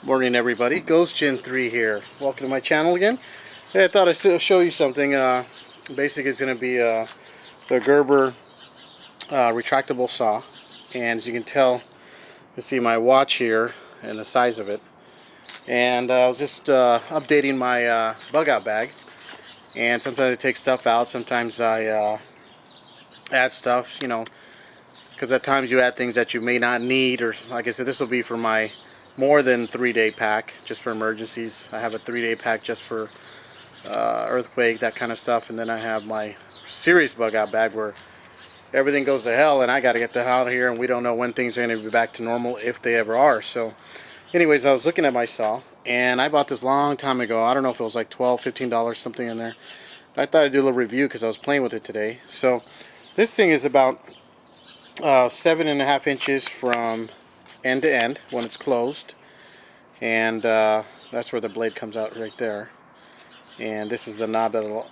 Morning everybody, Ghost Gen 3 here. Welcome to my channel again. Hey, I thought I'd show you something. Basically it's going to be the Gerber retractable saw. And as you can tell, you can see my watch here and the size of it. And I was just updating my bug out bag. And sometimes I take stuff out, sometimes I add stuff, because at times you add things that you may not need. Or like I said, this will be for my more than 3-day pack, just for emergencies. I have a 3-day pack just for earthquake, that kind of stuff, and then I have my serious bug out bag where everything goes to hell and I got to get the hell out of here, and we don't know when things are going to be back to normal, if they ever are. So anyways, I was looking at my saw, and I bought this long time ago. I don't know if it was like $12, $15, something in there. But I thought I'd do a little review because I was playing with it today. So this thing is about 7.5 inches from end to end when it's closed, and that's where the blade comes out right there. And this is the knob that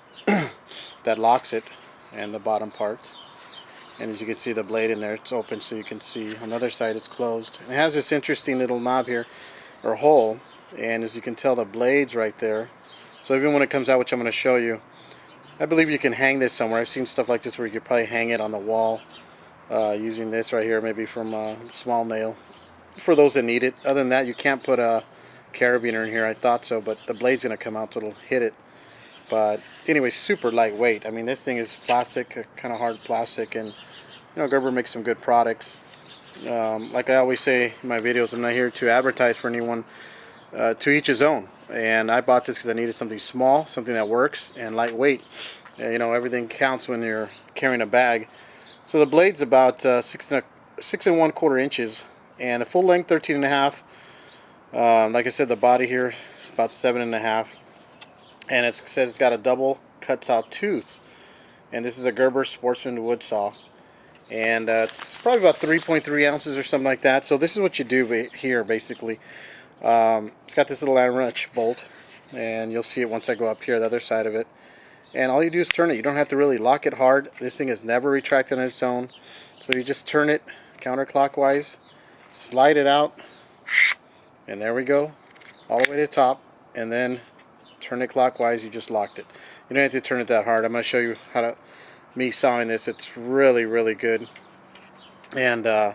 locks it, and the bottom part. And as you can see, the blade in there, it's open, so you can see on the other side it's closed. And it has this interesting little knob here, or hole, and as you can tell, the blade's right there. So even when it comes out, which I'm going to show you, I believe you can hang this somewhere. I've seen stuff like this where you could probably hang it on the wall using this right here, maybe from a small nail, for those that need it. Other than that, you can't put a carabiner in here. I thought so, but the blade's going to come out, so it'll hit it. But anyway, super lightweight. I mean, this thing is plastic, kind of hard plastic, and Gerber makes some good products. Like I always say in my videos, I'm not here to advertise for anyone. To each his own. And I bought this because I needed something small, something that works, and lightweight. Everything counts when you're carrying a bag. So the blade's about 6.25 inches, and the full length 13.5. Like I said, the body here is about 7.5. And it says it's got a double cuts out tooth, and this is a Gerber Sportsman wood saw, and it's probably about 3.3 ounces or something like that. So this is what you do here basically. It's got this little Allen wrench bolt, and you'll see it once I go up here, the other side of it, and all you do is turn it. You don't have to really lock it hard. This thing is never retracted on its own, so you just turn it counterclockwise, slide it out, and there we go, all the way to the top, and then turn it clockwise. You just locked it. You don't have to turn it that hard. I'm going to show you how to me sawing this. It's really, really good, and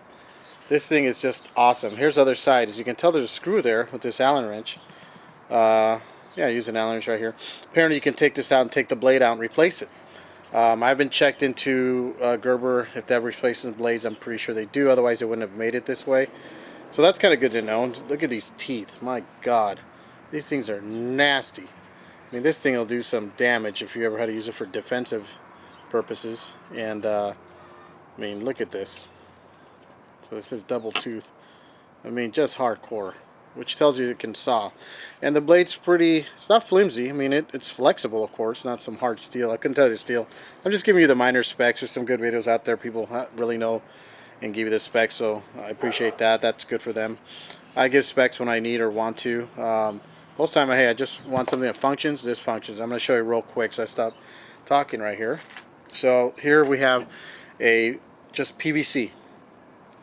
this thing is just awesome. Here's the other side. As you can tell, there's a screw there with this Allen wrench. Yeah, use an Allen wrench right here. Apparently you can take this out and take the blade out and replace it. I haven't checked into Gerber if that replaces the blades. I'm pretty sure they do, otherwise they wouldn't have made it this way. So that's kind of good to know. Look at these teeth. My God, these things are nasty. I mean, this thing will do some damage if you ever had to use it for defensive purposes. And I mean, look at this. So this is double tooth. I mean, just hardcore, which tells you it can saw. And the blade's pretty, it's not flimsy. I mean, it's flexible, of course, not some hard steel. I couldn't tell you the steel. I'm just giving you the minor specs. There's some good videos out there. People really know and give you the specs, so I appreciate that. That's good for them. I give specs when I need or want to. Most of the time, hey, I just want something that functions. This functions. I'm going to show you real quick, so I stop talking right here. So here we have a just PVC.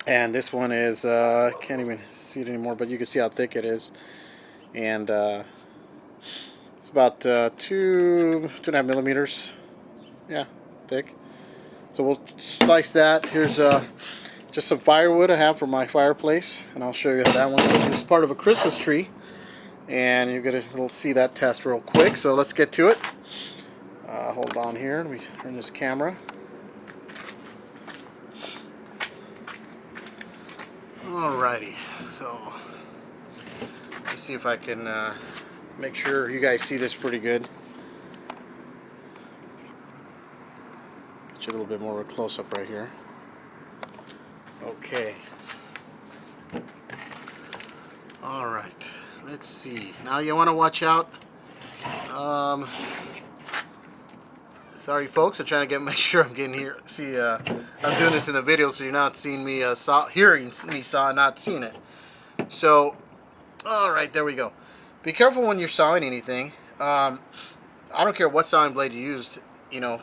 And this one is, I can't even see it anymore, but you can see how thick it is. And it's about 2.5 millimeters. Yeah, thick. So we'll slice that. Here's just some firewood I have for my fireplace, and I'll show you how that one goes. This is part of a Christmas tree, and you're going to see that test real quick. So let's get to it. Hold on here. Let me turn this camera. Alrighty, so let's see if I can make sure you guys see this pretty good. Get you a little bit more of a close-up right here. Okay. Alright, let's see. Now you want to watch out. Sorry folks, I'm trying to make sure I'm getting here. See, I'm doing this in the video, so you're not seeing me hearing me saw, not seeing it. So, alright, there we go. Be careful when you're sawing anything. I don't care what sawing blade you used,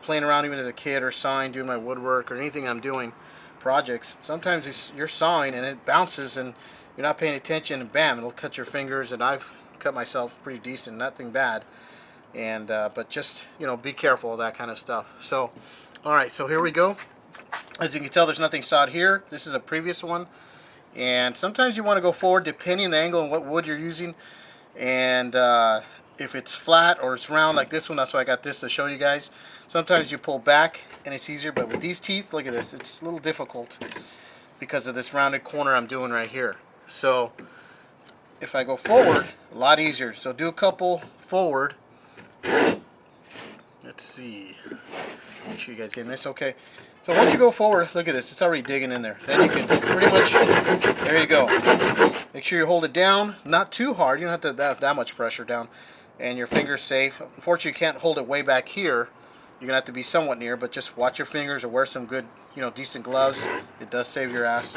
playing around even as a kid or sawing, doing my woodwork or anything I'm doing. projects, sometimes you're sawing and it bounces and you're not paying attention, and bam, it'll cut your fingers. And I've cut myself pretty decent, nothing bad. And but just, you know, be careful of that kind of stuff. So, all right, so here we go. As you can tell, there's nothing sawed here. This is a previous one. And sometimes you want to go forward depending on the angle and what wood you're using. And if it's flat or it's round like this one, that's why I got this to show you guys. Sometimes you pull back and it's easier, but with these teeth, look at this, it's a little difficult because of this rounded corner I'm doing right here. So if I go forward, a lot easier. So do a couple forward. Let's see. Make sure you guys getting this okay. So once you go forward, look at this, it's already digging in there. Then you can pretty much, there you go. Make sure you hold it down, not too hard. You don't have to have that much pressure down. And your finger's safe. Unfortunately, you can't hold it way back here. You're going to have to be somewhat near, but just watch your fingers or wear some good, you know, decent gloves. It does save your ass.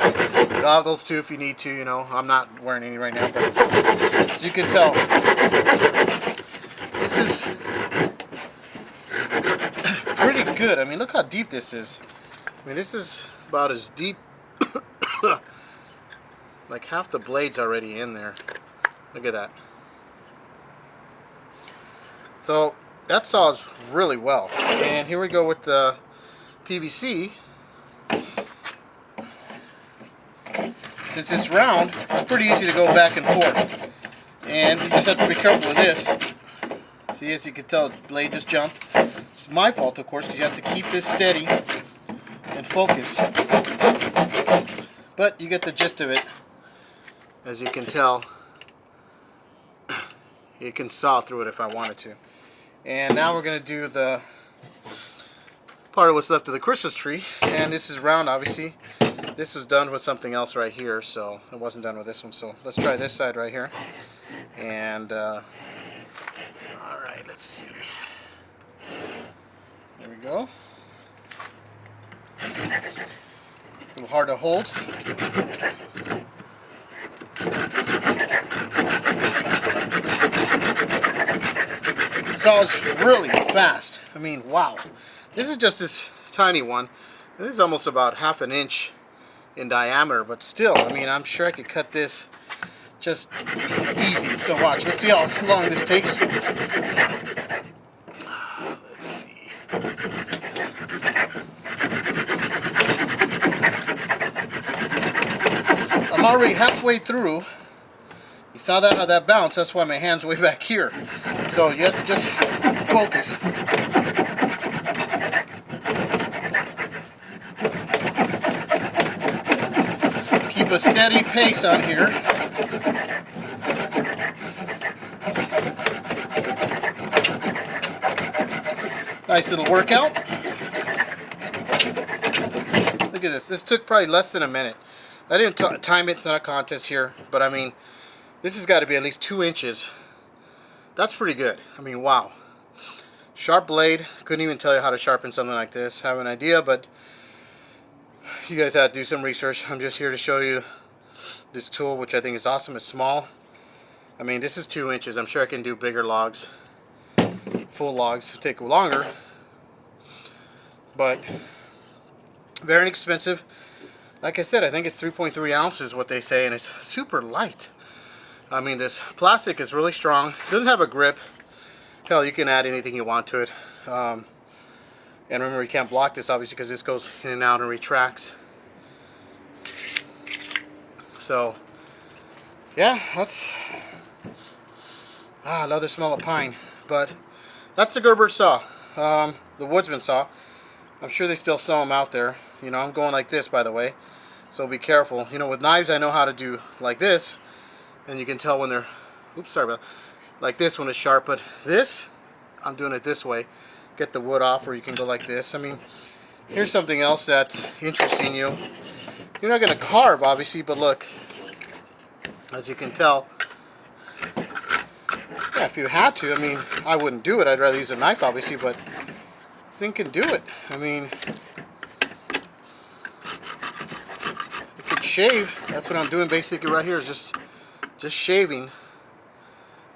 Goggles too if you need to, you know. I'm not wearing any right now, but as you can tell, this is pretty good. I mean, look how deep this is. I mean, this is about as deep, like half the blade's already in there. Look at that. So that saws really well. And here we go with the PVC. Since it's round, it's pretty easy to go back and forth. And you just have to be careful with this. See, as you can tell, the blade just jumped. It's my fault, of course, because you have to keep this steady and focus. But you get the gist of it. As you can tell, you can saw through it if I wanted to. And now we're going to do the part of what's left of the Christmas tree. And this is round, obviously. This was done with something else right here, so it wasn't done with this one. So let's try this side right here. And alright, let's see. There we go. A little hard to hold. It saws really fast. I mean, wow. This is just this tiny one. This is almost about half an inch in diameter, but still, I mean, I'm sure I could cut this just easy. So watch, let's see how long this takes. Let's see. I'm already halfway through. You saw that, how that bounced? That's why my hand's way back here. So you have to just focus. Keep a steady pace on here. Nice little workout. Look at this. This took probably less than a minute. I didn't time it. It's not a contest here, but I mean, this has got to be at least 2 inches. That's pretty good. I mean, wow. Sharp blade. Couldn't even tell you how to sharpen something like this. Have an idea, but you guys have to do some research. I'm just here to show you this tool, which I think is awesome. It's small. I mean, this is 2 inches. I'm sure I can do bigger logs. Full logs will take longer, but very inexpensive. Like I said, I think it's 3.3 ounces what they say, and it's super light. I mean, this plastic is really strong. It doesn't have a grip. Hell, you can add anything you want to it. And remember, you can't block this obviously because this goes in and out and retracts. So yeah, that's I love the smell of pine. But that's the Gerber saw, the woodsman saw. I'm sure they still sell them out there. You know, I'm going like this, by the way, so be careful. You know, with knives I know how to do like this, and you can tell when they're, oops, sorry about that, like this when it's sharp, but this, I'm doing it this way. Get the wood off, or you can go like this. I mean, here's something else that's interesting you. You're not going to carve, obviously, but look, as you can tell, yeah, if you had to, I mean, I wouldn't do it. I'd rather use a knife, obviously, but this thing can do it. I mean, it could shave. That's what I'm doing basically right here, is just shaving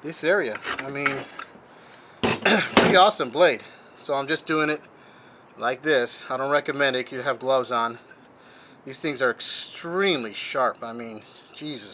this area. I mean, pretty awesome blade. So I'm just doing it like this. I don't recommend it. You have gloves on. These things are extremely sharp. I mean, Jesus.